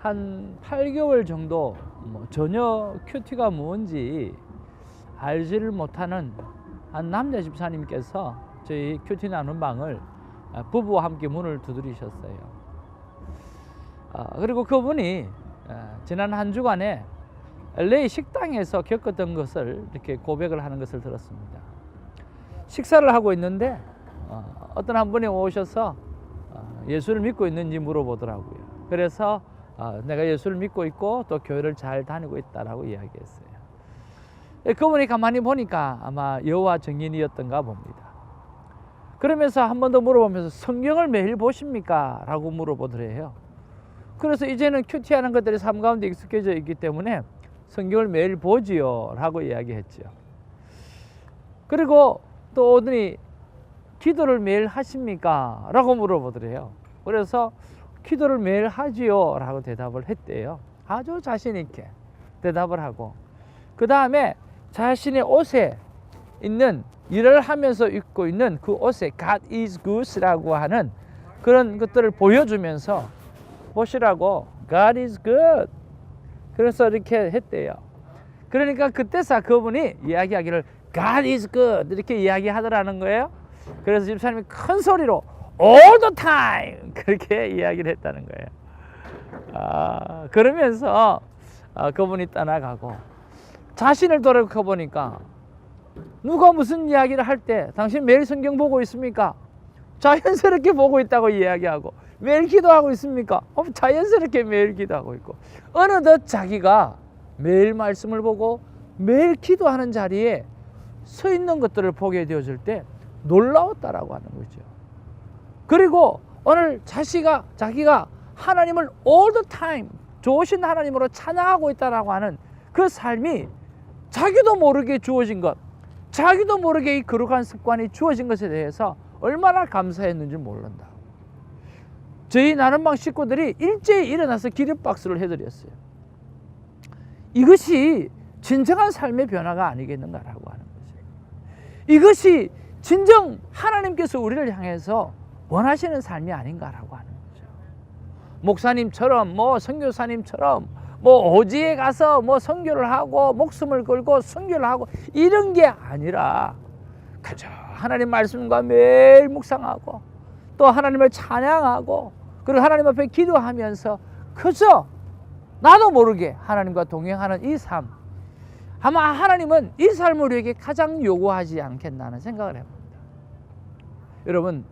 한 8개월 정도 전혀 큐티가 뭔지 알지를 못하는 한 남자 집사님께서 저희 큐티 나눈 방을 부부와 함께 문을 두드리셨어요. 그리고 그분이 지난 한 주간에 LA 식당에서 겪었던 것을 이렇게 고백을 하는 것을 들었습니다. 식사를 하고 있는데 어떤 한 분이 오셔서 예수를 믿고 있는지 물어보더라고요. 그래서 내가 예수를 믿고 있고 또 교회를 잘 다니고 있다라고 이야기했어요. 그분이 가만히 보니까 아마 여호와 증인이었던가 봅니다. 그러면서 한 번 더 물어보면서 성경을 매일 보십니까? 라고 물어보더래요. 그래서 이제는 큐티하는 것들이 삶 가운데 익숙해져 있기 때문에 성경을 매일 보지요 라고 이야기했죠. 그리고 또 오더니 기도를 매일 하십니까? 라고 물어보더래요. 그래서 기도를 매일 하지요 라고 대답을 했대요. 아주 자신 있게 대답을 하고, 그 다음에 자신의 옷에 있는, 일을 하면서 입고 있는 그 옷에 God is good 라고 하는 그런 것들을 보여주면서 보시라고, God is good. 그래서 이렇게 했대요. 그러니까 그때서 그분이 이야기하기를 God is good 이렇게 이야기하더라는 거예요. 그래서 집사님이 큰 소리로 all the time 그렇게 이야기를 했다는 거예요. 그러면서 그분이 떠나가고, 자신을 돌아가 보니까 누가 무슨 이야기를 할 때 당신 매일 성경 보고 있습니까? 자연스럽게 보고 있다고 이야기하고, 매일 기도하고 있습니까? 자연스럽게 매일 기도하고 있고, 어느덧 자기가 매일 말씀을 보고 매일 기도하는 자리에 서 있는 것들을 보게 되어질 때 놀라웠다라고 하는 거죠. 그리고 오늘 자기가 하나님을 all the time 좋으신 하나님으로 찬양하고 있다라고 하는 그 삶이 자기도 모르게 주어진 것, 자기도 모르게 이 거룩한 습관이 주어진 것에 대해서 얼마나 감사했는지 모른다. 저희 나눔방 식구들이 일제히 일어나서 기립박수를 해드렸어요. 이것이 진정한 삶의 변화가 아니겠는가라고 하는 거죠. 이것이 진정 하나님께서 우리를 향해서 원하시는 삶이 아닌가라고 하는 거죠. 목사님처럼 선교사님처럼 오지에 가서 선교를 하고 목숨을 걸고 선교를 하고 이런 게 아니라 그저 하나님 말씀과 매일 묵상하고 또 하나님을 찬양하고 그리고 하나님 앞에 기도하면서 그저 나도 모르게 하나님과 동행하는 이 삶, 아마 하나님은 이 삶을 우리에게 가장 요구하지 않겠나 하는 생각을 해봅니다. 여러분,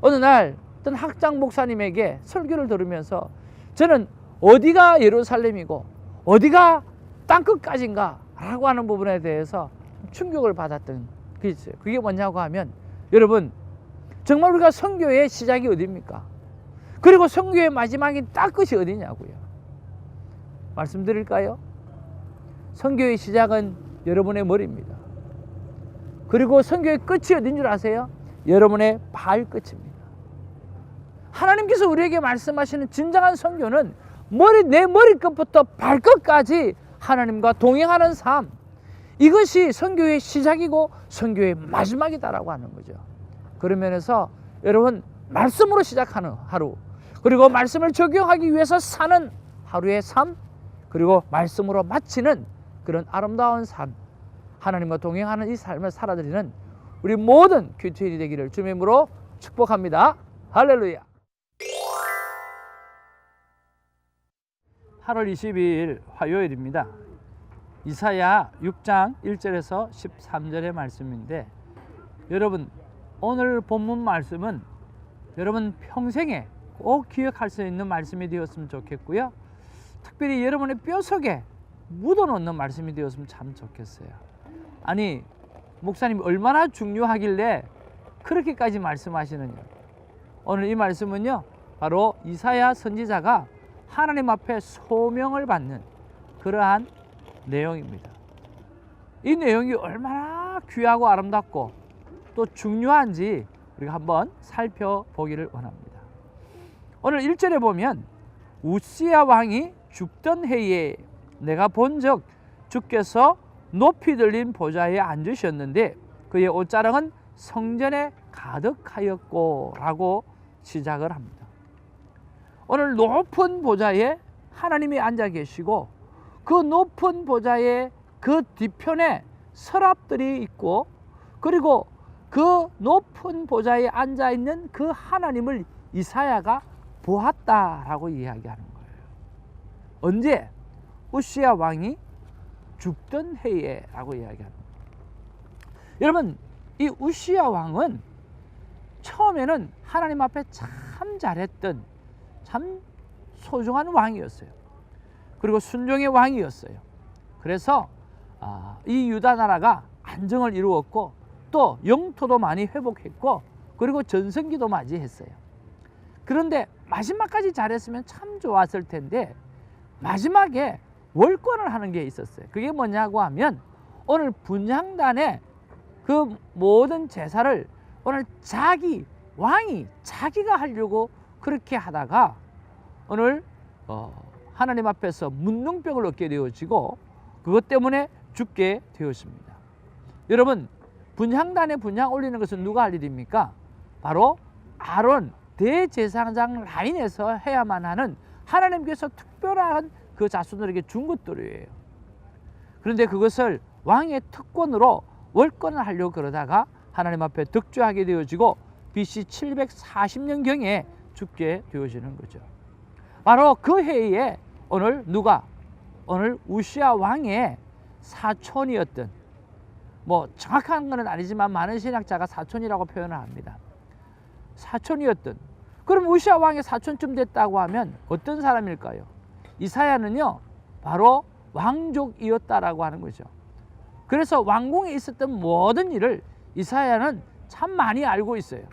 어느 날 어떤 학장 목사님에게 설교를 들으면서 저는 어디가 예루살렘이고 어디가 땅끝까지인가 라고 하는 부분에 대해서 충격을 받았던 게 있어요. 그게 뭐냐고 하면, 여러분, 정말 우리가 선교의 시작이 어디입니까? 그리고 선교의 마지막인 땅끝이 어디냐고요. 말씀드릴까요? 선교의 시작은 여러분의 머리입니다. 그리고 선교의 끝이 어딘 줄 아세요? 여러분의 발끝입니다. 하나님께서 우리에게 말씀하시는 진정한 선교는 내 머리끝부터 발끝까지 하나님과 동행하는 삶, 이것이 선교의 시작이고 선교의 마지막이다라고 하는 거죠. 그런 면에서 여러분, 말씀으로 시작하는 하루, 그리고 말씀을 적용하기 위해서 사는 하루의 삶, 그리고 말씀으로 마치는 그런 아름다운 삶, 하나님과 동행하는 이 삶을 살아드리는 우리 모든 큐티인이 되기를 주님의 이름으로 축복합니다. 할렐루야. 8월 22일 화요일입니다. 이사야 6장 1절에서 13절의 말씀인데, 여러분, 오늘 본문 말씀은 여러분 평생에 꼭 기억할 수 있는 말씀이 되었으면 좋겠고요. 특별히 여러분의 뼈속에 묻어놓는 말씀이 되었으면 참 좋겠어요. 아니, 목사님이 얼마나 중요하길래 그렇게까지 말씀하시느냐. 오늘 이 말씀은요, 바로 이사야 선지자가 하나님 앞에 소명을 받는 그러한 내용입니다. 이 내용이 얼마나 귀하고 아름답고 또 중요한지 우리가 한번 살펴보기를 원합니다. 오늘 1절에 보면, 우시야 왕이 죽던 해에 내가 본즉 주께서 높이 들린 보좌에 앉으셨는데 그의 옷자락은 성전에 가득하였고 라고 시작을 합니다. 오늘 높은 보좌에 하나님이 앉아 계시고 그 높은 보좌의 그 뒤편에 서랍들이 있고 그리고 그 높은 보좌에 앉아 있는 그 하나님을 이사야가 보았다라고 이야기하는 거예요. 언제? 우시야 왕이 죽던 해에라고 이야기하는 거예요. 여러분, 이 우시야 왕은 처음에는 하나님 앞에 참 잘했던 참 소중한 왕이었어요. 그리고 순종의 왕이었어요. 그래서 이 유다 나라가 안정을 이루었고 또 영토도 많이 회복했고 그리고 전성기도 맞이했어요. 그런데 마지막까지 잘했으면 참 좋았을 텐데 마지막에 월권을 하는 게 있었어요. 그게 뭐냐고 하면 오늘 분향단에 그 모든 제사를 오늘 자기 왕이 자기가 하려고 그렇게 하다가 오늘 하나님 앞에서 문둥병을 얻게 되어지고 그것 때문에 죽게 되었습니다. 여러분, 분향단에 분향 올리는 것은 누가 할 일입니까? 바로 아론 대제사장 라인에서 해야만 하는 하나님께서 특별한 그 자손들에게 준 것들이에요. 그런데 그것을 왕의 특권으로 월권을 하려고 그러다가 하나님 앞에 득죄하게 되어지고 BC 740년경에 죽게 되어지는 거죠. 바로 그 해에 오늘 누가? 오늘 우시야 왕의 사촌이었던, 뭐 정확한 건 아니지만 많은 신학자가 사촌이라고 표현을 합니다. 사촌이었던, 그럼 우시야 왕의 사촌쯤 됐다고 하면 어떤 사람일까요? 이사야는요 바로 왕족이었다라고 하는 거죠. 그래서 왕궁에 있었던 모든 일을 이사야는 참 많이 알고 있어요.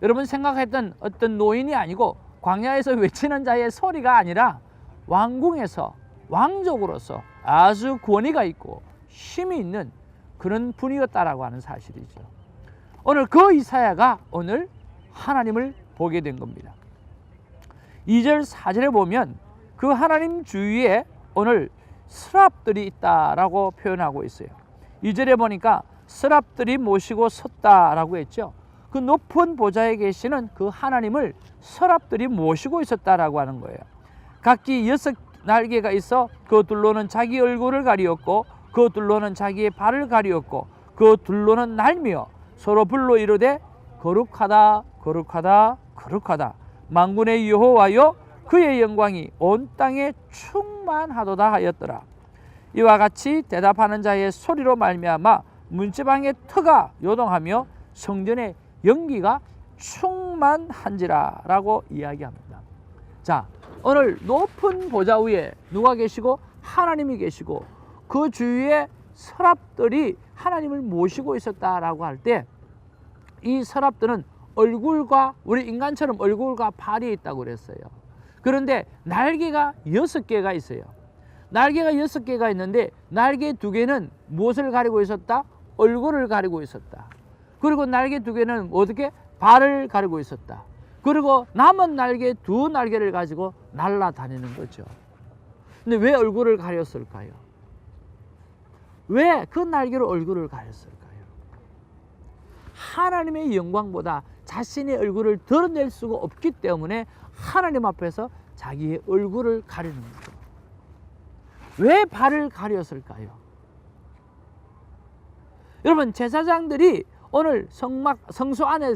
여러분 생각했던 어떤 노인이 아니고 광야에서 외치는 자의 소리가 아니라 왕궁에서 왕족으로서 아주 권위가 있고 힘이 있는 그런 분이었다라고 하는 사실이죠. 오늘 그 이사야가 오늘 하나님을 보게 된 겁니다. 2절 4절에 보면 그 하나님 주위에 오늘 스랍들이 있다라고 표현하고 있어요. 2절에 보니까 스랍들이 모시고 섰다라고 했죠. 그 높은 보좌에 계시는 그 하나님을 스랍들이 모시고 있었다라고 하는 거예요. 각기 6 날개가 있어 그 둘로는 자기 얼굴을 가리었고 그 둘로는 자기의 발을 가리었고 그 둘로는 날며 서로 불러 이르되 거룩하다 거룩하다 거룩하다 만군의 여호와여 그의 영광이 온 땅에 충만하도다 하였더라. 이와 같이 대답하는 자의 소리로 말미암아 문지방의 터가 요동하며 성전의 연기가 충만한지라 라고 이야기합니다. 자, 오늘 높은 보좌 위에 누가 계시고? 하나님이 계시고 그 주위에 서랍들이 하나님을 모시고 있었다라고 할 때 이 서랍들은 얼굴과 우리 인간처럼 얼굴과 발이 있다고 그랬어요. 그런데 날개가 6개가 있어요. 날개가 6개가 있는데 날개 2개는 무엇을 가리고 있었다? 얼굴을 가리고 있었다. 그리고 날개 2개는 어떻게? 발을 가리고 있었다. 그리고 남은 날개 2날개를 가지고 날아다니는 거죠. 근데 왜 얼굴을 가렸을까요? 왜 그 날개로 얼굴을 가렸을까요? 하나님의 영광보다 자신의 얼굴을 드러낼 수가 없기 때문에 하나님 앞에서 자기의 얼굴을 가리는 거죠. 왜 발을 가렸을까요? 여러분, 제사장들이 오늘 성소 안에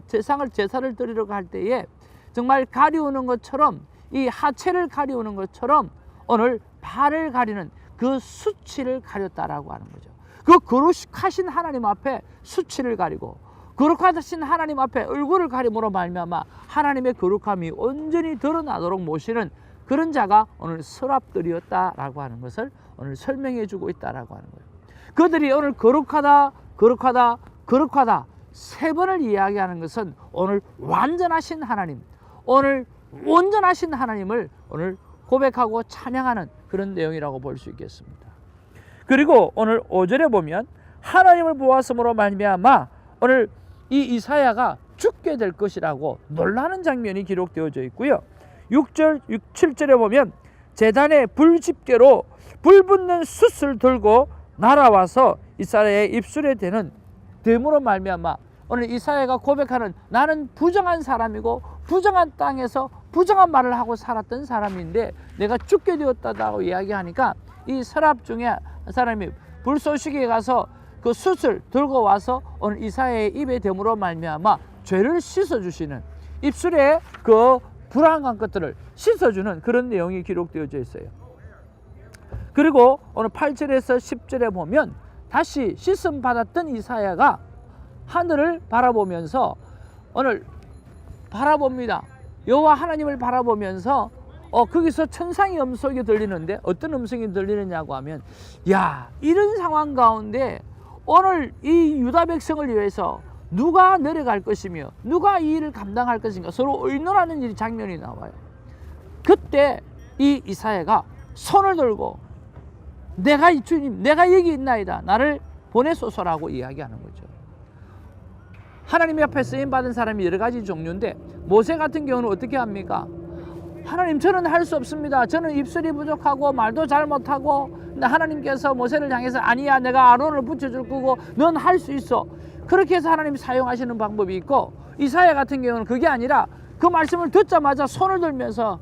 제사를 드리러 갈 때에 정말 가리우는 것처럼 이 하체를 가리우는 것처럼 오늘 발을 가리는 그 수치를 가렸다라고 하는 거죠. 그 거룩하신 하나님 앞에 수치를 가리고 거룩하신 하나님 앞에 얼굴을 가림으로 말미암아 하나님의 거룩함이 온전히 드러나도록 모시는 그런 자가 오늘 서랍들이었다라고 하는 것을 오늘 설명해 주고 있다라고 하는 거예요. 그들이 오늘 거룩하다 거룩하다 거룩하다 3번을 이야기하는 것은 오늘 완전하신 하나님, 오늘 온전하신 하나님을 오늘 고백하고 찬양하는 그런 내용이라고 볼 수 있겠습니다. 그리고 오늘 5절에 보면 하나님을 보았으므로 말미암아 오늘 이 이사야가 죽게 될 것이라고 놀라는 장면이 기록되어져 있고요. 6절, 7절에 보면 제단에 불집게로 불붙는 숯을 들고 날아와서 이사야의 입술에 대는 됨으로 말미암아 오늘 이사야가 고백하는 나는 부정한 사람이고 부정한 땅에서 부정한 말을 하고 살았던 사람인데 내가 죽게 되었다고 이야기하니까 이 서랍 중에 사람이 불쏘시개에 가서 그 숯을 들고 와서 오늘 이사야의 입에 대므로 말미암아 죄를 씻어주시는, 입술에 그 불안한 것들을 씻어주는 그런 내용이 기록되어져 있어요. 그리고 오늘 8절에서 10절에 보면 다시 씻음 받았던 이사야가 하늘을 바라보면서 오늘 바라봅니다. 여호와 하나님을 바라보면서 거기서 천상의 음성이 들리는데 어떤 음성이 들리느냐고 하면, 야, 이런 상황 가운데 오늘 이 유다 백성을 위해서 누가 내려갈 것이며 누가 이 일을 감당할 것인가 서로 의논하는 일 장면이 나와요. 그때 이 이사야가 손을 들고 내가 이 주님, 내가 여기 있나이다, 나를 보내소서라고 이야기하는 거죠. 하나님 앞에 쓰임받은 사람이 여러 가지 종류인데 모세 같은 경우는 어떻게 합니까? 하나님, 저는 할 수 없습니다. 저는 입술이 부족하고 말도 잘 못하고. 근데 하나님께서 모세를 향해서 아니야, 내가 아론을 붙여줄 거고 넌 할 수 있어. 그렇게 해서 하나님이 사용하시는 방법이 있고, 이사야 같은 경우는 그게 아니라 그 말씀을 듣자마자 손을 들면서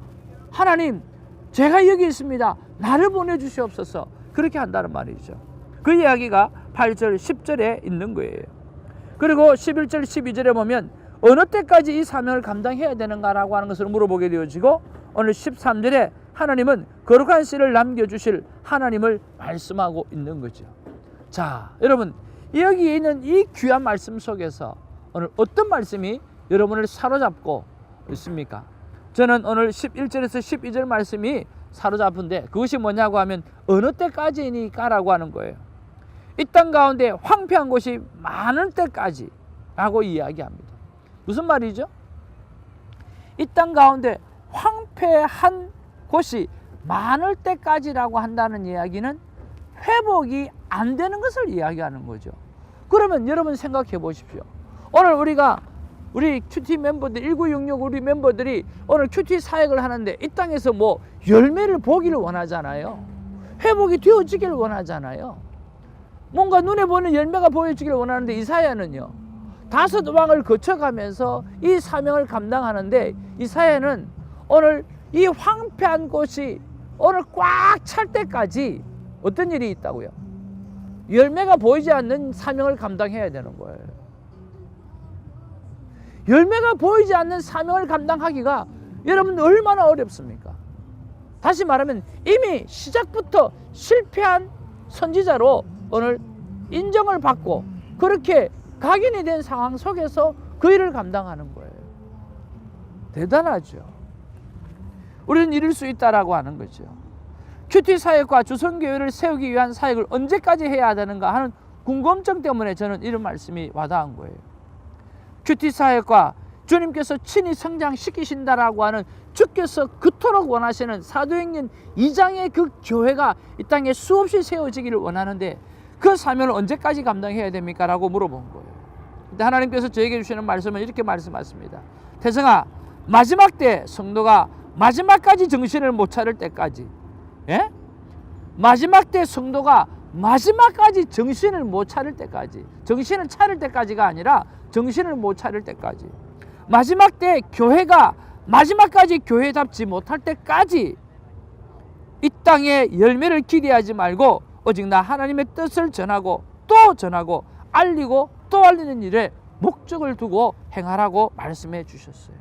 하나님, 제가 여기 있습니다. 나를 보내주시옵소서. 그렇게 한다는 말이죠. 그 이야기가 8절 10절에 있는 거예요. 그리고 11절 12절에 보면 어느 때까지 이 사명을 감당해야 되는가라고 하는 것을 물어보게 되어지고, 오늘 13절에 하나님은 거룩한 씨를 남겨주실 하나님을 말씀하고 있는 거죠. 자, 여러분, 여기에 있는 이 귀한 말씀 속에서 오늘 어떤 말씀이 여러분을 사로잡고 있습니까? 저는 오늘 11절에서 12절 말씀이 사로잡은데 그것이 뭐냐고 하면 어느 때까지니까라고 하는 거예요. 이 땅 가운데 황폐한 곳이 많을 때까지 라고 이야기합니다. 무슨 말이죠? 이 땅 가운데 황폐한 곳이 많을 때까지라고 한다는 이야기는 회복이 안 되는 것을 이야기하는 거죠. 그러면 여러분 생각해 보십시오. 오늘 우리 큐티 멤버들 1966 우리 멤버들이 오늘 큐티 사역을 하는데 이 땅에서 뭐 열매를 보기를 원하잖아요. 회복이 되어지기를 원하잖아요. 뭔가 눈에 보이는 열매가 보여지기를 원하는데 이사야는요, 5 왕을 거쳐가면서 이 사명을 감당하는데 이사야는 오늘 이 황폐한 곳이 오늘 꽉 찰 때까지 어떤 일이 있다고요? 열매가 보이지 않는 사명을 감당해야 되는 거예요. 열매가 보이지 않는 사명을 감당하기가 여러분 얼마나 어렵습니까? 다시 말하면 이미 시작부터 실패한 선지자로 오늘 인정을 받고 그렇게 각인이 된 상황 속에서 그 일을 감당하는 거예요. 대단하죠. 우리는 이룰 수 있다라고 하는 거죠. 큐티 사역과 주선교회를 세우기 위한 사역을 언제까지 해야 되는가 하는 궁금증 때문에 저는 이런 말씀이 와닿은 거예요. 큐티 사역과 주님께서 친히 성장시키신다라고 하는 주께서 그토록 원하시는 사도행전 2장의 그 교회가 이 땅에 수없이 세워지기를 원하는데 그 사명을 언제까지 감당해야 됩니까? 라고 물어본 거예요. 근데 하나님께서 저에게 주시는 말씀은 이렇게 말씀하십니다. 태성아, 마지막 때 성도가 마지막까지 정신을 못 차릴 때까지, 예? 마지막 때 성도가 마지막까지 정신을 못 차릴 때까지, 정신을 차릴 때까지가 아니라 정신을 못 차릴 때까지, 마지막 때 교회가 마지막까지 교회답지 못할 때까지 이 땅에 열매를 기대하지 말고 오직 나 하나님의 뜻을 전하고 또 전하고 알리고 또 알리는 일에 목적을 두고 행하라고 말씀해 주셨어요.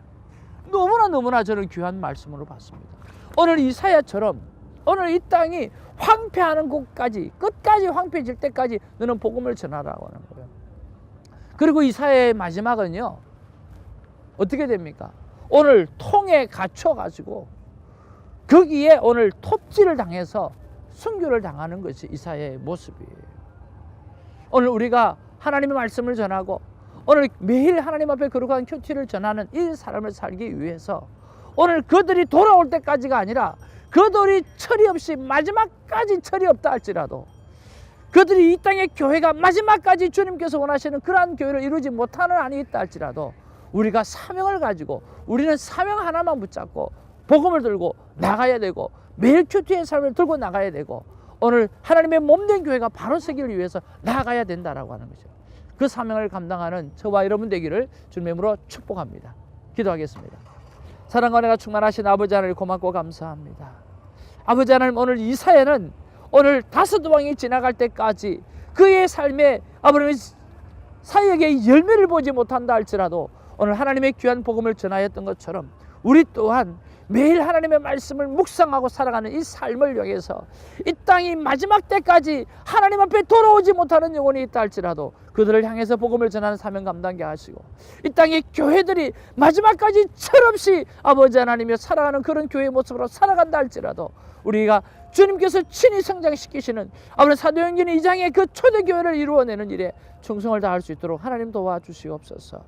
너무나 저는 귀한 말씀으로 봤습니다. 오늘 이사야처럼 오늘 이 땅이 황폐하는 곳까지, 끝까지 황폐해질 때까지 너는 복음을 전하라고 하는 거예요. 그리고 이사야의 마지막은요, 어떻게 됩니까? 오늘 통에 갇혀가지고 거기에 오늘 톱질을 당해서 순교를 당하는 것이 이사야의 모습이에요. 오늘 우리가 하나님의 말씀을 전하고 오늘 매일 하나님 앞에 거룩한 큐티를 전하는 이 삶을 살기 위해서 오늘 그들이 돌아올 때까지가 아니라 그들이 철이 없이 마지막까지 철이 없다 할지라도 그들이 이 땅의 교회가 마지막까지 주님께서 원하시는 그러한 교회를 이루지 못하는 한이 있다 할지라도 우리가 사명을 가지고 우리는 사명 하나만 붙잡고 복음을 들고 나가야 되고 매일 큐티의 삶을 들고 나가야 되고 오늘 하나님의 몸된 교회가 바로 서기를 위해서 나가야 된다라고 하는 거죠. 그 사명을 감당하는 저와 여러분 되기를 주님의 이름으로 축복합니다. 기도하겠습니다. 사랑과 은혜가 충만하신 아버지 하나님 고맙고 감사합니다. 아버지 하나님, 오늘 이 사회는 오늘 다섯 왕이 지나갈 때까지 그의 삶에 아버지 사역의 열매를 보지 못한다 할지라도 오늘 하나님의 귀한 복음을 전하였던 것처럼 우리 또한 매일 하나님의 말씀을 묵상하고 살아가는 이 삶을 위해서 이 땅이 마지막 때까지 하나님 앞에 돌아오지 못하는 영혼이 있다 할지라도 그들을 향해서 복음을 전하는 사명 감당케 하시고 이 땅의 교회들이 마지막까지 철없이 아버지 하나님이 살아가는 그런 교회의 모습으로 살아간다 할지라도 우리가 주님께서 친히 성장시키시는 아버지 사도행전 2장의 그 초대교회를 이루어내는 일에 충성을 다할 수 있도록 하나님 도와주시옵소서.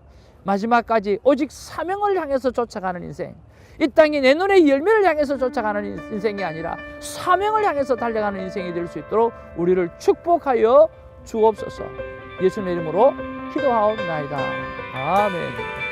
마지막까지 오직 사명을 향해서 쫓아가는 인생, 이 땅이 내 눈의 열매를 향해서 쫓아가는 인생이 아니라 사명을 향해서 달려가는 인생이 될 수 있도록 우리를 축복하여 주옵소서. 예수님의 이름으로 기도하옵나이다. 아멘.